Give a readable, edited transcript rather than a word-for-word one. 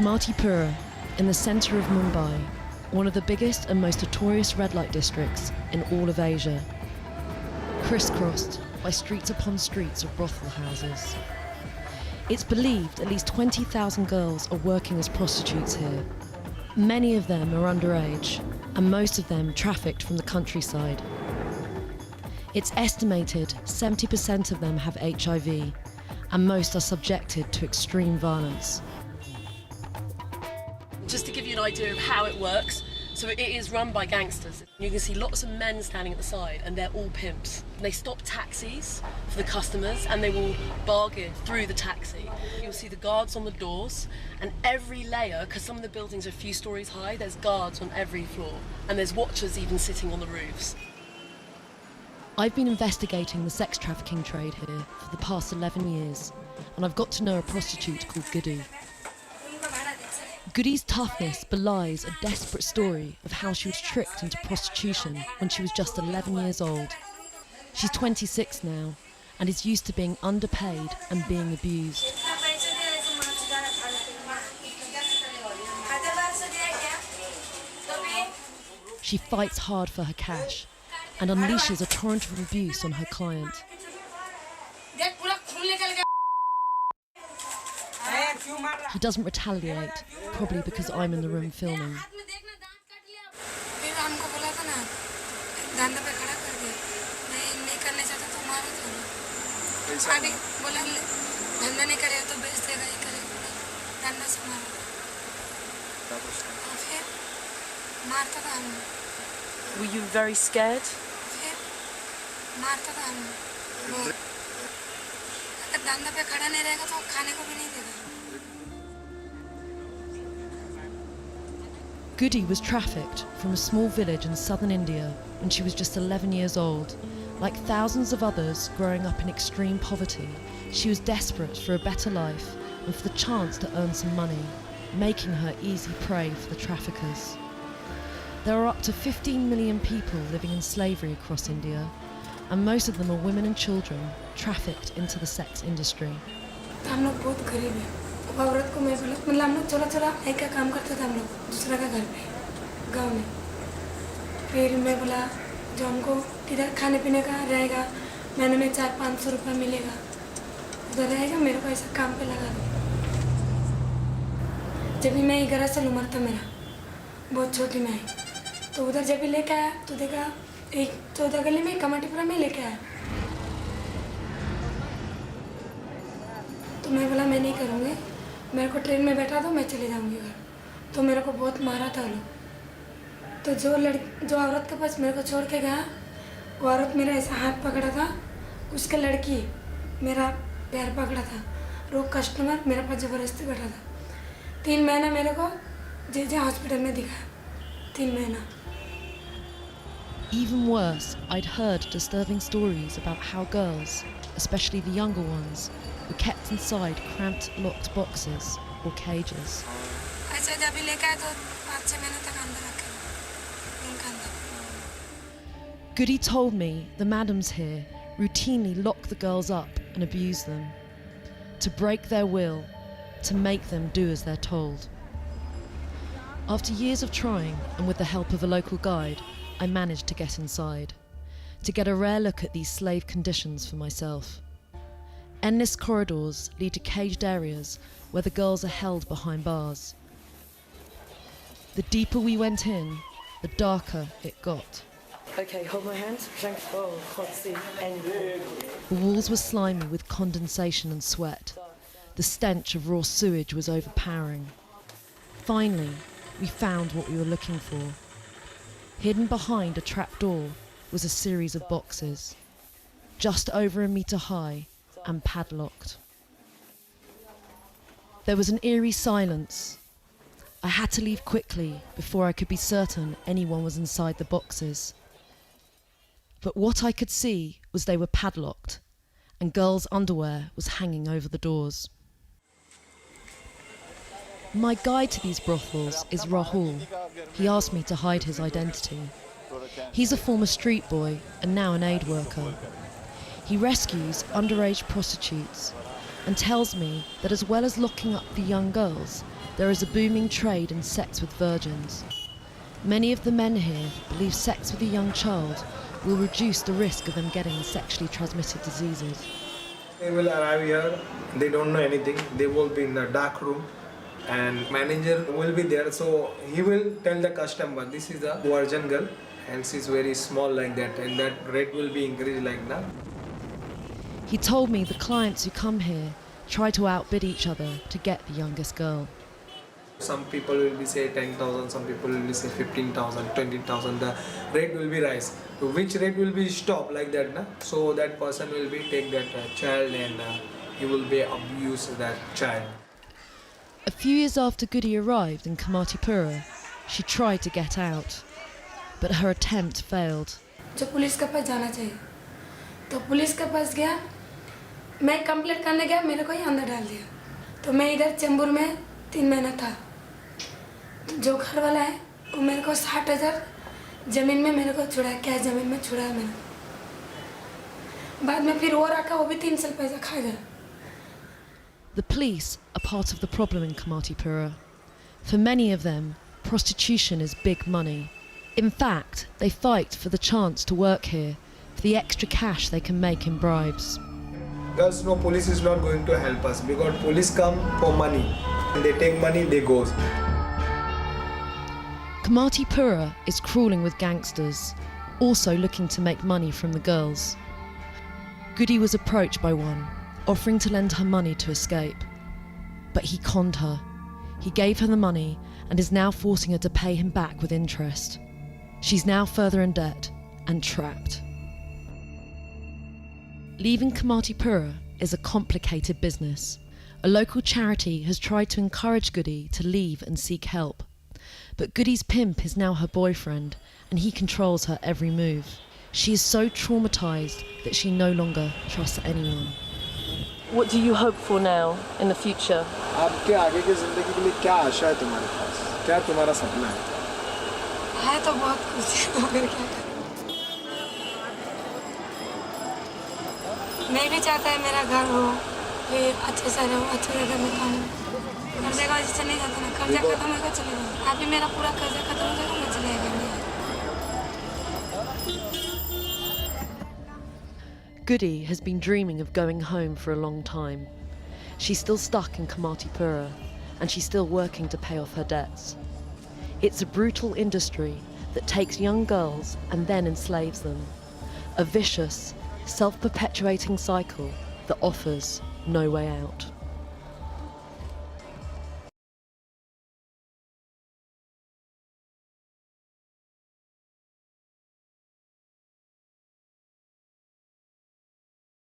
Kamatipura, in the centre of Mumbai, one of the biggest and most notorious red light districts in all of Asia, crisscrossed by streets upon streets of brothel houses. It's believed at least 20,000 girls are working as prostitutes here. Many of them are underage, and most of them trafficked from the countryside. It's estimated 70% of them have HIV, and most are subjected to extreme violence. Just to give you an idea of how it works, so it is run by gangsters. You can see lots of men standing at the side, and they're all pimps. They stop taxis for the customers, and they will bargain through the taxi. You'll see the guards on the doors, and every layer, because some of the buildings are a few stories high, there's guards on every floor, and there's watchers even sitting on the roofs. I've been investigating the sex trafficking trade here for the past 11 years, and I've got to know a prostitute called Goody. Goody's toughness belies a desperate story of how she was tricked into prostitution when she was just 11 years old. She's 26 now and is used to being underpaid and being abused. She fights hard for her cash and unleashes a torrent of abuse on her client. He doesn't retaliate, probably because I'm in the room filming. Were you very scared? Goody was trafficked from a small village in southern India when she was just 11 years old. Like thousands of others growing up in extreme poverty, she was desperate for a better life and for the chance to earn some money, making her easy prey for the traffickers. There are up to 15 million people living in slavery across India, and most of them are women and children trafficked into the sex industry. हम लोग बहुत गरीब हैं। अब औरत को मैं बोला मतलब हम लोग चला एक का काम करते थे हम लोग दूसरा का घर पे गांव में। फिर मैं बोला जो हमको इधर खाने पीने का रहेगा महीने में 400-500 रुपये मिलेगा उधर रहेगा मेरे को ऐसा काम पे लगा दो। जब भी मैं 11 साल उम्र था मेरा बहुत छोटी मैं आई तो उधर जब भी लेके आया तो देखा एक 14 गली में कमाटीपुरा में लेके आया तो मैं बोला मैं नहीं करूँगी मेरे को ट्रेन में बैठा दो मैं चले जाऊँगी घर तो मेरे को बहुत मारा था लोग तो जो औरत के पास मेरे को छोड़ के गया वो औरत मेरा ऐसा हाथ पकड़ा था उसके लड़की मेरा पैर पकड़ा था वो कस्टमर मेरे पास ज़बरदस्ती बैठा था 3 महीना मेरे को जे हॉस्पिटल में दिखाया 3 महीना। Even worse, I'd heard disturbing stories about how girls, especially the younger ones, were kept inside cramped, locked boxes or cages. Goody told me the madams here routinely lock the girls up and abuse them, to break their will, to make them do as they're told. After years of trying, and with the help of a local guide, I managed to get inside, to get a rare look at these slave conditions for myself. Endless corridors lead to caged areas where the girls are held behind bars. The deeper we went in, the darker it got. Okay, hold my hand. Oh, can't see anything. The walls were slimy with condensation and sweat. The stench of raw sewage was overpowering. Finally, we found what we were looking for. Hidden behind a trapdoor was a series of boxes, just over 1 metre high and padlocked. There was an eerie silence. I had to leave quickly before I could be certain anyone was inside the boxes. But what I could see was they were padlocked, and girls' underwear was hanging over the doors. My guide to these brothels is Rahul. He asked me to hide his identity. He's a former street boy and now an aid worker. He rescues underage prostitutes, and tells me that as well as locking up the young girls, there is a booming trade in sex with virgins. Many of the men here believe sex with a young child will reduce the risk of them getting sexually transmitted diseases. They will arrive here, they don't know anything, they will be in the dark room and manager will be there, so he will tell the customer this is a virgin girl and she's very small like that, and that rate will be increased like that. He told me the clients who come here try to outbid each other to get the youngest girl. Some people will be say 10,000, some people will be say 15,000, 20,000, the rate will be rise. So which rate will be stop like that, na? So that person will be take that child and he will be abuse that child. A few years after Goody arrived in Kamatipura, she tried to get out, but her attempt failed. जो police के पास जाना चाहिए, तो police के पास गया, मैं complaint करने गया, मेरे को ही अंदर डाल दिया। तो मैं इधर चेंबूर में 3 महीना था। जो घर वाला है वो मेरे को 60,000 जमीन में मेरे को छुड़ाया, कैश जमीन में छुड़ाया मैंने। बाद में फिर वो रखा, वो भी 3 साल पैसा खा गया। The police are part of the problem in Kamatipura. For many of them, prostitution is big money. In fact, they fight for the chance to work here, for the extra cash they can make in bribes. Girls know police is not going to help us because police come for money. They take money, they go. Kamatipura is crawling with gangsters, also looking to make money from the girls. Goody was approached by one, offering to lend her money to escape. But he conned her. He gave her the money and is now forcing her to pay him back with interest. She's now further in debt and trapped. Leaving Kamatipura is a complicated business. A local charity has tried to encourage Goody to leave and seek help. But Goody's pimp is now her boyfriend, and he controls her every move. She is so traumatised that she no longer trusts anyone. What do you hope for now in the future? आपके आगे की जिंदगी के लिए क्या आशा है तुम्हारे पास? क्या तुम्हारा सपना है? है तो बहुत कुछ, मगर क्या करूं? मैं भी चाहता है मेरा घर हो, फिर अच्छे से रहो, अच्छे जगह में खाऊं। कर्जे का वजह से नहीं जाता ना, कर्जा खत्म होगा चले जाऊँ। अभी मेरा पूरा कर्जा खत्म हो जाएगा, मैं चले जाऊँगी। Goody has been dreaming of going home for a long time. She's still stuck in Kamatipura, and she's still working to pay off her debts. It's a brutal industry that takes young girls and then enslaves them. A vicious, self-perpetuating cycle that offers no way out.